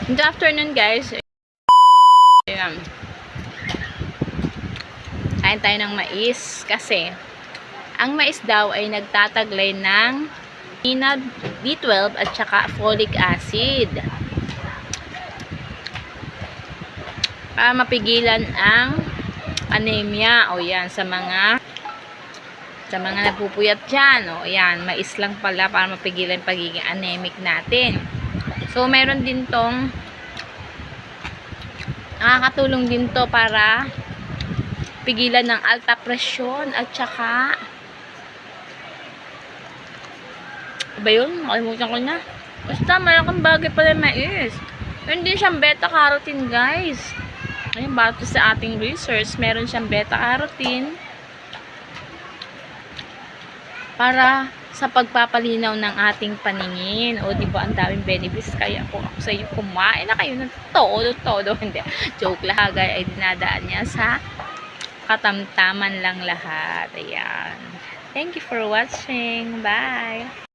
Good afternoon, guys. Ayan. Kain tayo ng mais kasi ang mais daw ay nagtataglay ng B12 at saka folic acid para mapigilan ang anemia. O yan, sa mga napupuyat dyan. O yan, mais lang pala para mapigilan pagiging anemic natin. So, meron din tong nakakatulong din to para pigilan ng alta presyon at saka ba yun? Nakalimutan ko na. Basta malaking bagay pala yung mais. Meron din siyang beta-carotene, guys. Ayun, bato sa ating research, meron siyang beta-carotene para sa pagpapalinaw ng ating paningin. O, diba, ang daming benefits. Kaya kung ako sa inyo, kumain na kayo ng todo. Hindi. Joke lang, guys. Ay dinadaan niya sa katamtaman lang lahat. Ayan. Thank you for watching. Bye!